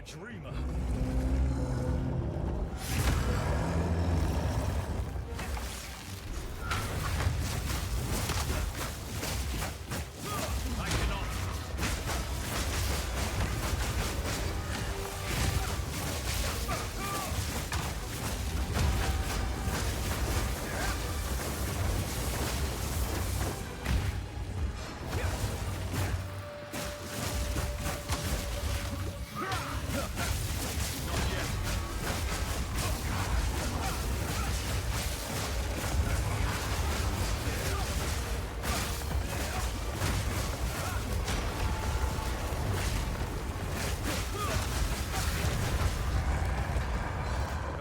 dreamer. I cannot.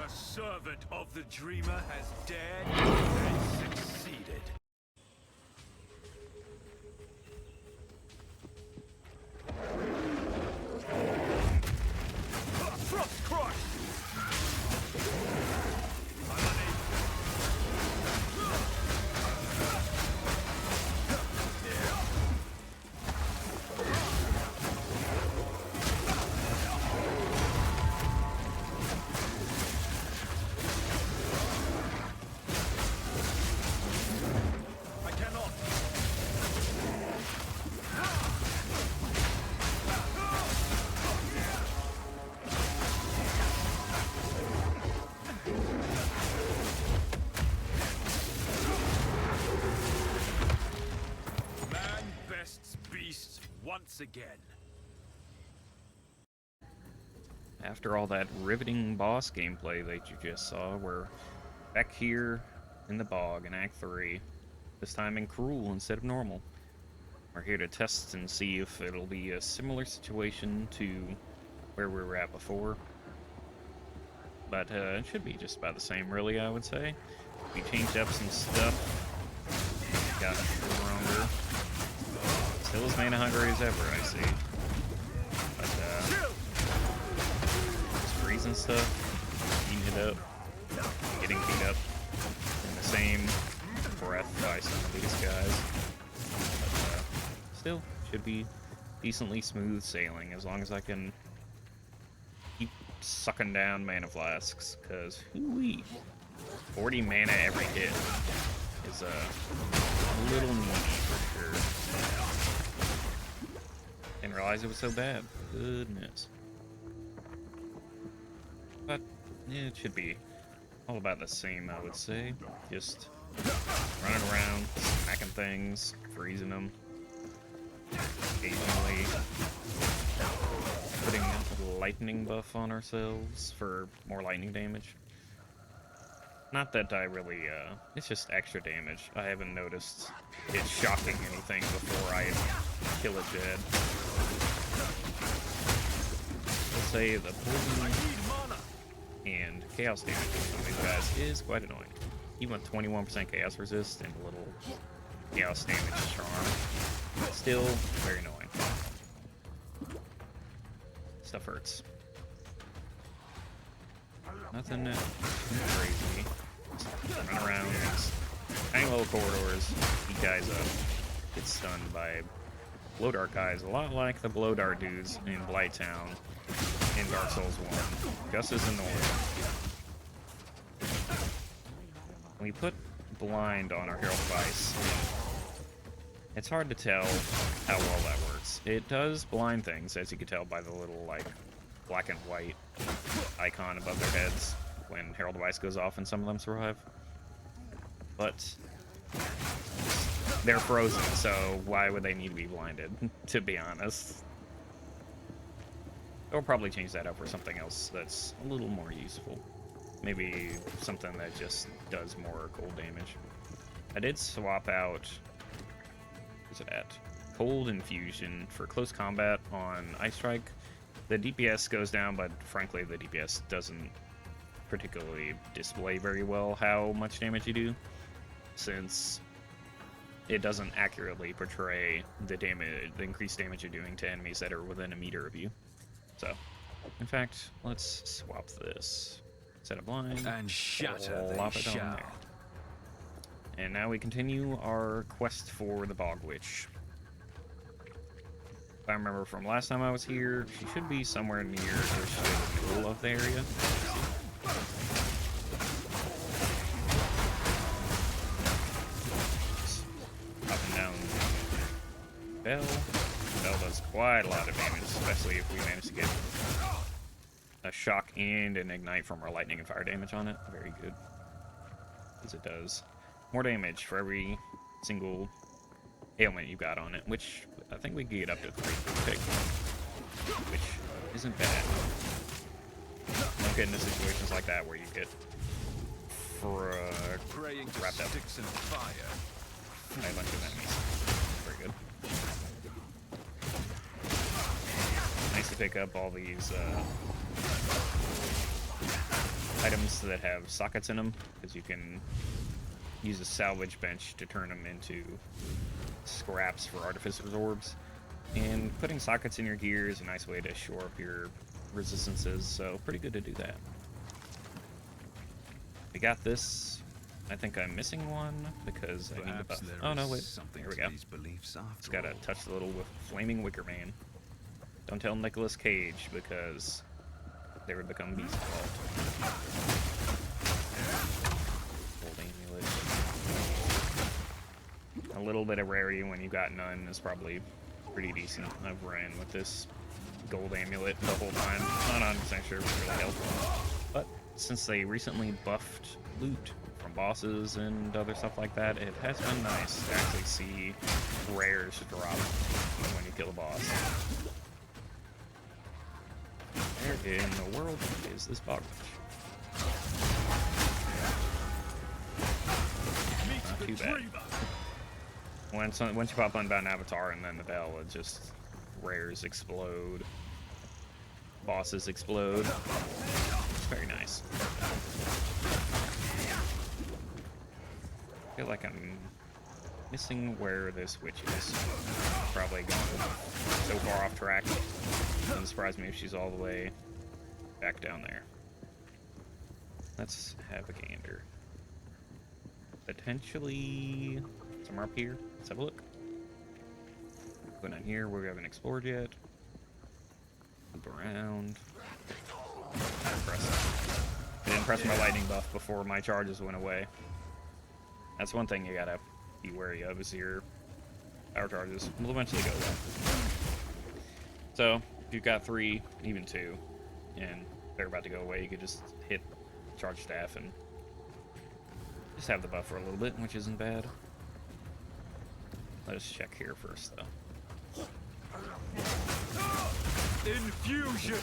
Servant of the dreamer has dared and succeeded. Frost crush! I'm unable. I cannot. Man bests beast once again. After all that riveting boss gameplay that you just saw, we're back here in the bog in Act 3, this time in Cruel instead of normal. We're here to test and see if it'll be a similar situation to where we were at before. But it should be just about the same, really, I would say. We changed up some stuff, got stronger. Still as mana hungry as ever, I see. But just freezing stuff, eating it up, getting beat up in the same breath by some of these guys. But still, should be decently smooth sailing as long as I can keep sucking down mana flasks, because hoo-wee, 40 mana every hit is a little needy for sure. Didn't realize it was so bad. Goodness. But yeah, it should be all about the same, I would say. Just running around, smacking things, freezing them. Occasionally putting a lightning buff on ourselves for more lightning damage. Not that I really, it's just extra damage. I haven't noticed it shocking anything before I kill it dead. Let's say the poison and chaos damage on these guys is quite annoying. Even with 21% chaos resist and a little chaos damage charm, still very annoying. Stuff hurts. Nothing too crazy. Just run around, tiny little corridors, beat guys up, get stunned by blow dart guys, a lot like the blow dart dudes in Blighttown in Dark Souls 1. Just as annoying. When we put blind on our Herald of Ice, it's hard to tell how well that works. It does blind things, as you can tell by the little, like, black and white icon above their heads when Herald of Ice goes off and some of them survive. But they're frozen, so why would they need to be blinded, to be honest? They'll probably change that up for something else that's a little more useful. Maybe something that just does more cold damage. I did swap out, where's it at? Cold Infusion for close combat on Ice Strike. The DPS goes down, but frankly the DPS doesn't particularly display very well how much damage you do, since it doesn't accurately portray the the increased damage you're doing to enemies that are within a meter of you. So, in fact, let's swap this. Set a blind, And shatter they plop it on shall. there. And now we continue our quest for the Bog Witch. I remember from last time I was here, she should be somewhere near or she's in the middle of the area. Up and down. Bell does quite a lot of damage, especially if we manage to get a shock and an ignite from our lightning and fire damage on it. Very good. Because it does more damage for every single ailment you got on it, which I think we can get up to 3 per pick, which isn't bad. Don't get into situations like that where you get wrapped up sticks and fire. by a bunch of enemies. Very good. Nice to pick up all these items that have sockets in them, because you can use a salvage bench to turn them into scraps for artificer's orbs. And putting sockets in your gear is a nice way to shore up your resistances, so pretty good to do that. We got this. I think I'm missing one because I need to buff. Oh no, wait. There we go. It's gotta touch the little flaming wicker man. Don't tell Nicolas Cage because they would become beast involved. Gold amulet. A little bit of rarity when you got none is probably pretty decent. I've ran with this gold amulet the whole time. Not 100% sure if it really helped. But since they recently buffed loot from bosses and other stuff like that, it has been nice to actually see rares drop when you kill a boss. Where in the world is this bog witch? Not too bad. Once you pop Unbound Avatar and then the bell, it just rares explode, bosses explode. It's very nice. I feel like I'm missing where this witch is. Probably gone so far off track. Doesn't surprise me if she's all the way back down there. Let's have a gander. Potentially somewhere up here. Let's have a look. Going on here where we haven't explored yet. Loop around. I didn't press my lightning buff before my charges went away. That's one thing you gotta be wary of, is your power charges will eventually go away. So, if you've got 3, even 2, and they're about to go away, you could just hit charge staff and just have the buff for a little bit, which isn't bad. Let's check here first, though. Infusion!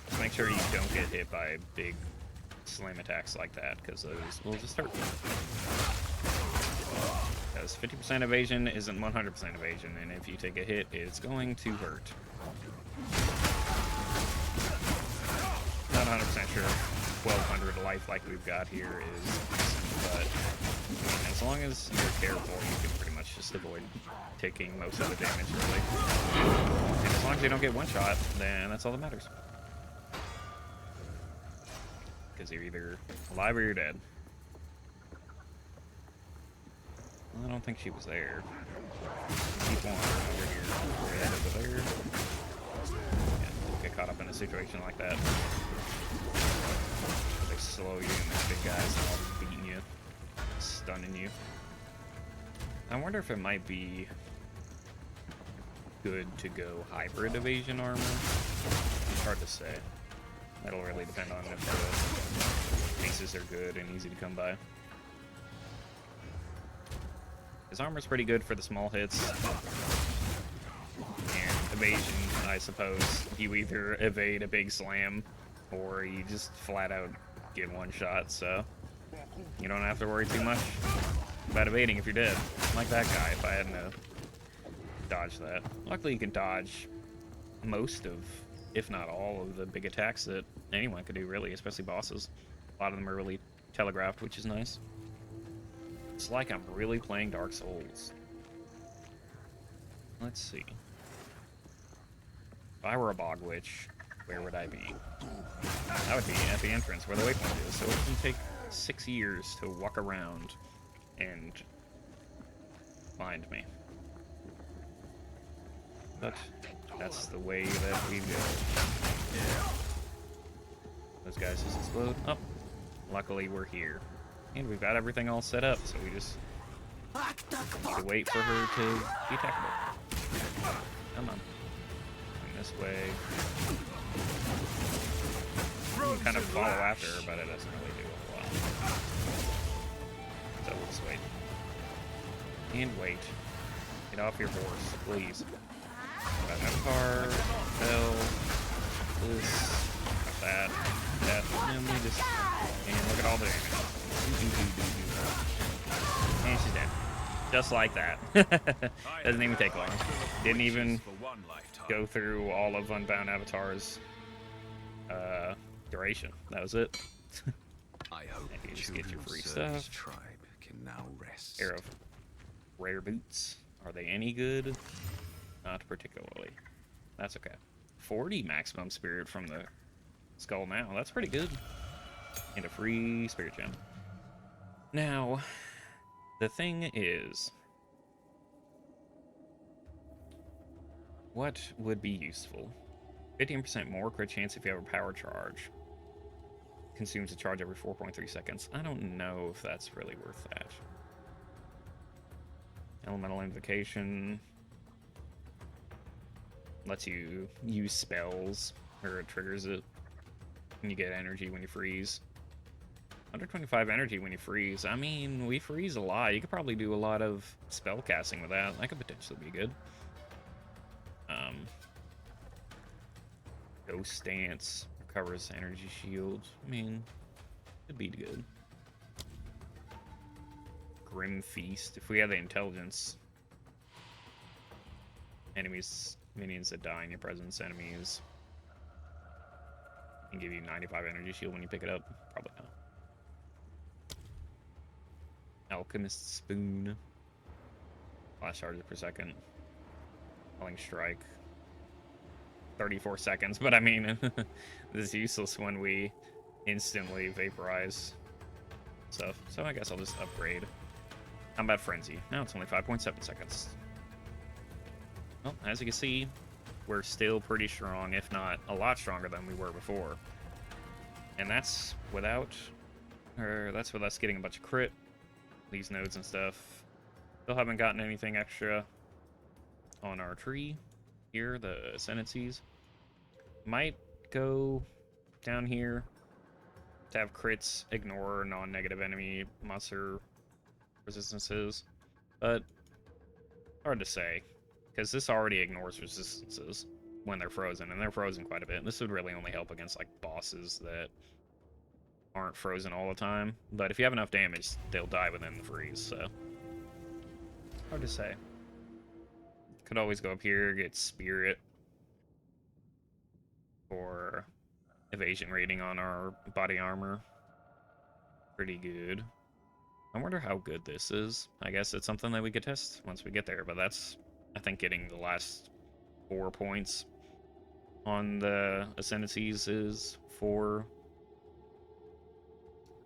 Just make sure you don't get hit by big slam attacks like that, because those will just hurt. Because 50% evasion isn't 100% evasion, and if you take a hit, it's going to hurt. Not 100% sure 1200 life like we've got here is decent, but I mean, as long as you're careful, you can pretty much just avoid taking most of the damage, really. And as long as you don't get one shot, then that's all that matters. Because you're either alive or you're dead. Well, I don't think she was there. Keep wandering over here. We're headed over there. Yeah, don't get caught up in a situation like that. They slow you and these big guys are all beating you, stunning you. I wonder if it might be good to go hybrid evasion armor. It's hard to say. That'll really depend on if the pieces are good and easy to come by. His armor's pretty good for the small hits. And evasion, I suppose, you either evade a big slam or you just flat out get one shot, so you don't have to worry too much about evading if you're dead. Like that guy, if I hadn't dodged that. Luckily you can dodge most of, if not all of the big attacks that anyone could do, really, especially bosses. A lot of them are really telegraphed, which is nice. It's like I'm really playing Dark Souls. Let's see. If I were a bog witch, where would I be? I would be at the entrance where the waypoint is, so it can take 6 years to walk around and find me. But that's the way that we go. Those guys just explode. Oh, luckily we're here. And we've got everything all set up, so we just need to wait for her to be attackable. Come on. And this way. You can kind of follow after her, but it doesn't really do a lot. So we'll just wait. And wait. Get off your horse, please. Got that car, bell, this, got that, and we just, and look at all the damage. And she's dead. Just like that. Doesn't even take long. Didn't even go through all of Unbound Avatar's duration. That was it. I hope you just get your free Service stuff. Tribe can now rest. Pair of rare boots. Are they any good? Not particularly. That's okay. 40 maximum spirit from the skull now. That's pretty good. And a free spirit gem. Now, the thing is, what would be useful? 15% more crit chance if you have a power charge. Consumes a charge every 4.3 seconds. I don't know if that's really worth that. Elemental Invocation lets you use spells, or it triggers it, and you get energy when you freeze. 125 energy when you freeze. I mean, we freeze a lot. You could probably do a lot of spell casting with that. That could potentially be good. Ghost Stance recovers energy shield. I mean, could be good. Grim Feast. If we have the intelligence, minions that die in your presence, enemies can give you 95 energy shield when you pick it up. Probably not. Alchemist Spoon. Flash charges per second. Quelling Strike. 34 seconds, but I mean, this is useless when we instantly vaporize stuff. So I guess I'll just upgrade. Combat Frenzy. Now it's only 5.7 seconds. Well, as you can see, we're still pretty strong, if not a lot stronger than we were before. And that's without, or that's with us getting a bunch of crit, these nodes and stuff. Still haven't gotten anything extra on our tree here, the Ascendancies. Might go down here to have crits ignore non-negative enemy monster resistances, but hard to say, because this already ignores resistances when they're frozen, and they're frozen quite a bit. This would really only help against like bosses that aren't frozen all the time, but if you have enough damage, they'll die within the freeze, so hard to say. Could always go up here, get Spirit for evasion rating on our body armor. Pretty good. I wonder how good this is. I guess it's something that we could test once we get there, but that's, I think, getting the last 4 points on the Ascendancies is for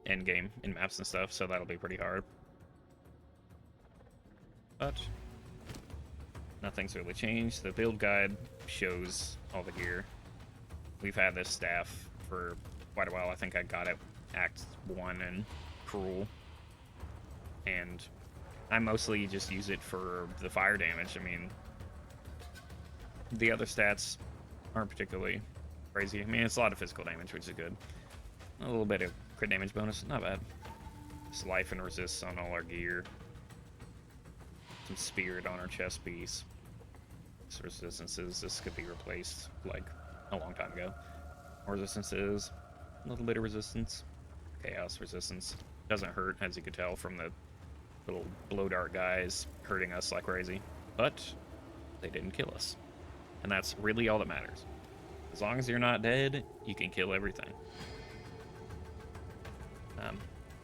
endgame in maps and stuff, so that'll be pretty hard. But nothing's really changed. The build guide shows all the gear. We've had this staff for quite a while. I think I got it Act 1 and Cruel. And I mostly just use it for the fire damage. I mean, the other stats aren't particularly crazy. I mean, it's a lot of physical damage, which is good. A little bit of crit damage bonus, not bad. Just life and resist on all our gear. Some spirit on our chest piece. Some resistances. This could be replaced like a long time ago. More resistances. A little bit of resistance. Chaos resistance. Doesn't hurt, as you could tell from the little blow dart guys hurting us like crazy. But they didn't kill us. And that's really all that matters. As long as you're not dead, you can kill everything.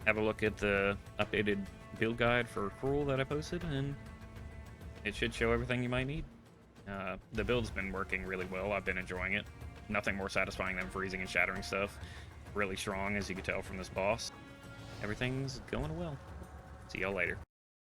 Have a look at the updated build guide for Cruel that I posted, and it should show everything you might need. The build's been working really well. I've been enjoying it. Nothing more satisfying than freezing and shattering stuff. Really strong, as you can tell from this boss. Everything's going well. See y'all later.